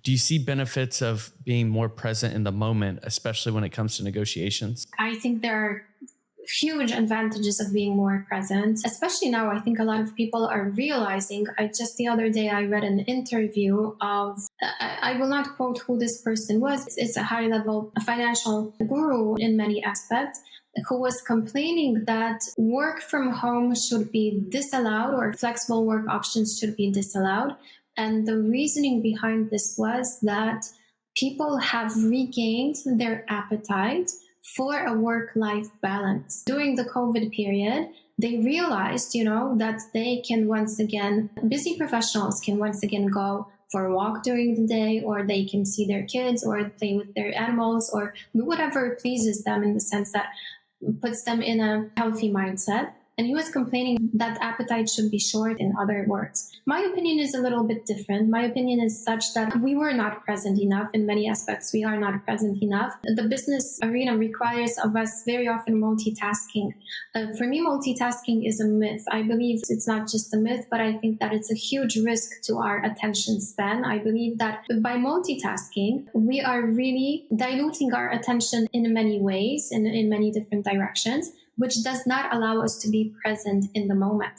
Do you see benefits of being more present in the moment, especially when it comes to negotiations? I think there are huge advantages of being more present, especially now. I think a lot of people are realizing. Just the other day, I read an interview of, I will not quote who this person was. It's a high level financial guru in many aspects, who was complaining that work from home should be disallowed, or flexible work options should be disallowed. And the reasoning behind this was that people have regained their appetite for a work-life balance. During the COVID period, they realized, that they can once again, busy professionals can once again go for a walk during the day, or they can see their kids or play with their animals, or do whatever pleases them in the sense that puts them in a healthy mindset. And he was complaining that appetite should be short, in other words. My opinion is a little bit different. My opinion is such that we were not present enough. In many aspects, we are not present enough. The business arena requires of us very often multitasking. For me, multitasking is a myth. I believe it's not just a myth, but I think that it's a huge risk to our attention span. I believe that by multitasking, we are really diluting our attention in many ways, in many different directions, which does not allow us to be present in the moment.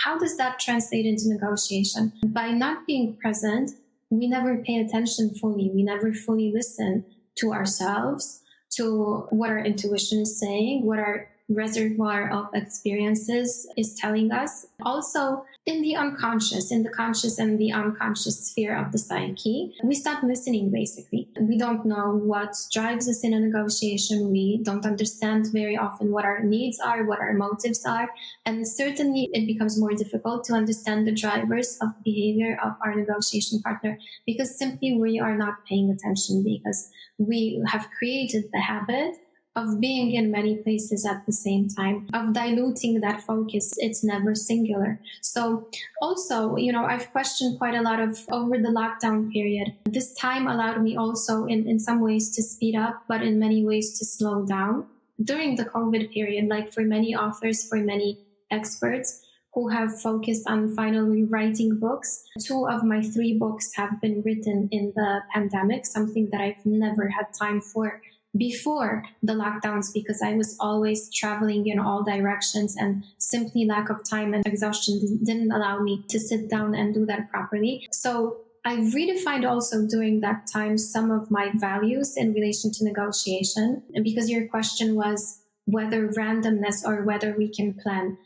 How does that translate into negotiation? By not being present, we never pay attention fully. We never fully listen to ourselves, to what our intuition is saying, what our reservoir of experiences is telling us. Also, in the unconscious, in the conscious and the unconscious sphere of the psyche, we stop listening, basically. We don't know what drives us in a negotiation. We don't understand very often what our needs are, what our motives are. And certainly it becomes more difficult to understand the drivers of behavior of our negotiation partner, because simply we are not paying attention, because we have created the habit of being in many places at the same time, of diluting that focus. It's never singular. So also, I've questioned quite a lot of over the lockdown period. This time allowed me also in some ways to speed up, but in many ways to slow down. During the COVID period, like for many authors, for many experts who have focused on finally writing books, 2 of my 3 books have been written in the pandemic, something that I've never had time for before the lockdowns, because I was always traveling in all directions, and simply lack of time and exhaustion didn't allow me to sit down and do that properly. So I redefined also during that time some of my values in relation to negotiation, because your question was whether randomness or whether we can plan.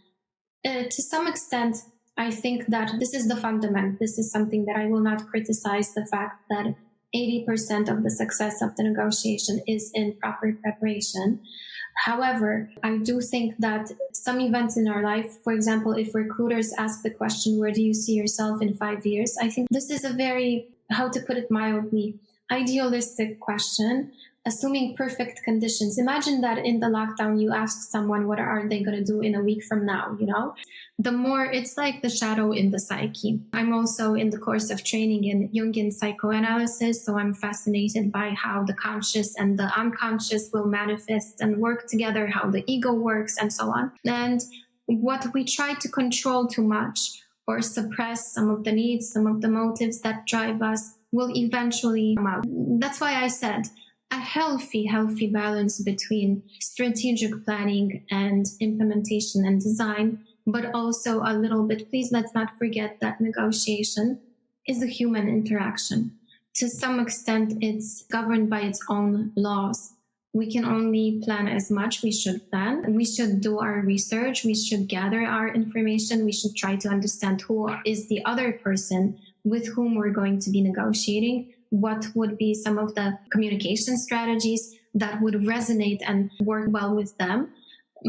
To some extent, I think that this is the fundament. This is something that I will not criticize, the fact that 80% of the success of the negotiation is in proper preparation. However, I do think that some events in our life, for example, if recruiters ask the question, where do you see yourself in 5 years? I think this is a very, how to put it mildly, idealistic question, assuming perfect conditions. Imagine that in the lockdown, you ask someone, what are they going to do in a week from now? The more, it's like the shadow in the psyche. I'm also in the course of training in Jungian psychoanalysis, so I'm fascinated by how the conscious and the unconscious will manifest and work together, how the ego works, and so on. And what we try to control too much or suppress, some of the needs, some of the motives that drive us, will eventually come out. That's why I said a healthy balance between strategic planning and implementation and design, but also a little bit, please let's not forget that negotiation is a human interaction. To some extent, it's governed by its own laws. We can only plan as much. We should plan. We should do our research. We should gather our information. We should try to understand who is the other person with whom we're going to be negotiating. What would be some of the communication strategies that would resonate and work well with them.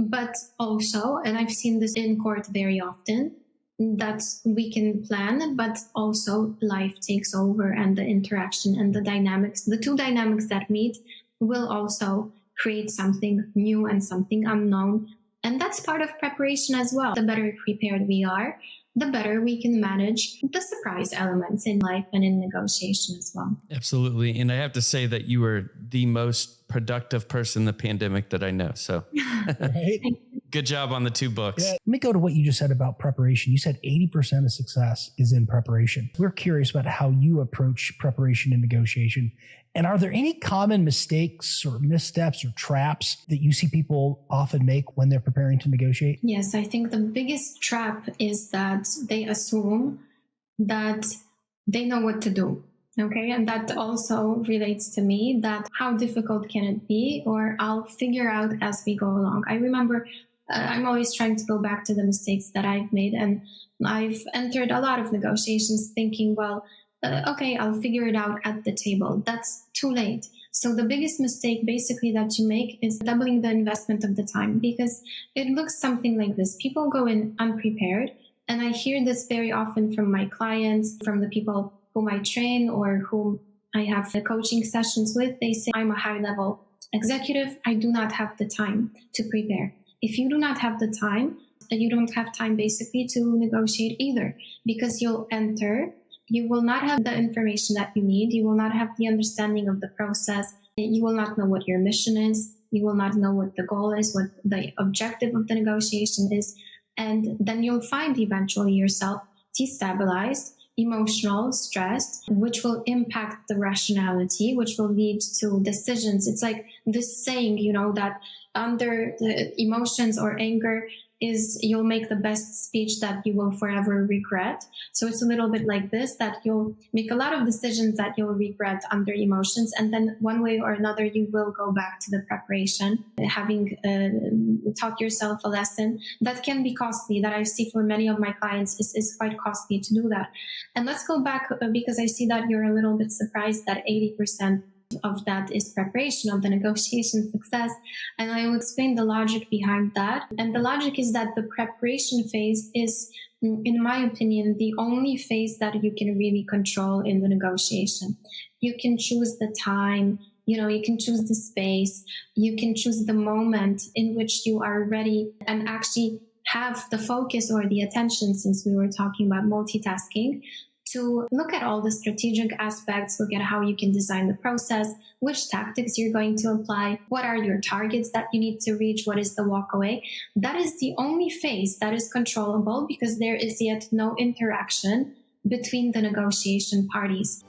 But also, and I've seen this in court very often, that we can plan, but also life takes over, and the interaction and the dynamics, the 2 dynamics that meet, will also create something new and something unknown. And that's part of preparation as well. The better prepared we are, the better we can manage the surprise elements in life and in negotiation as well. Absolutely. And I have to say that you were the most productive person in the pandemic that I know. So Right? good job on the 2 books. Yeah. Let me go to what you just said about preparation. You said 80% of success is in preparation. We're curious about how you approach preparation and negotiation. And are there any common mistakes or missteps or traps that you see people often make when they're preparing to negotiate? Yes, I think the biggest trap is that they assume that they know what to do. Okay. And that also relates to me, that how difficult can it be, or I'll figure out as we go along. I remember I'm always trying to go back to the mistakes that I've made. And I've entered a lot of negotiations thinking, well, okay, I'll figure it out at the table. That's too late. So the biggest mistake basically that you make is doubling the investment of the time, because it looks something like this. People go in unprepared. And I hear this very often from my clients, from the people whom I train or whom I have the coaching sessions with. They say, I'm a high level executive. I do not have the time to prepare. If you do not have the time, then you don't have time basically to negotiate either, because you'll enter. You will not have the information that you need. You will not have the understanding of the process. You will not know what your mission is. You will not know what the goal is, what the objective of the negotiation is. And then you'll find eventually yourself destabilized, emotional, stressed, which will impact the rationality, which will lead to decisions. It's like this saying, that under the emotions or anger is you'll make the best speech that you will forever regret. So it's a little bit like this, that you'll make a lot of decisions that you'll regret under emotions. And then one way or another, you will go back to the preparation, having taught yourself a lesson that can be costly, that I see for many of my clients is quite costly to do that. And let's go back, because I see that you're a little bit surprised that 80% of that is preparation of the negotiation success. And I will explain the logic behind that. And the logic is that the preparation phase is, in my opinion, the only phase that you can really control in the negotiation. You can choose the time, you can choose the space, you can choose the moment in which you are ready and actually have the focus or the attention, since we were talking about multitasking, to look at all the strategic aspects, look at how you can design the process, which tactics you're going to apply, what are your targets that you need to reach, what is the walk away. That is the only phase that is controllable, because there is yet no interaction between the negotiation parties.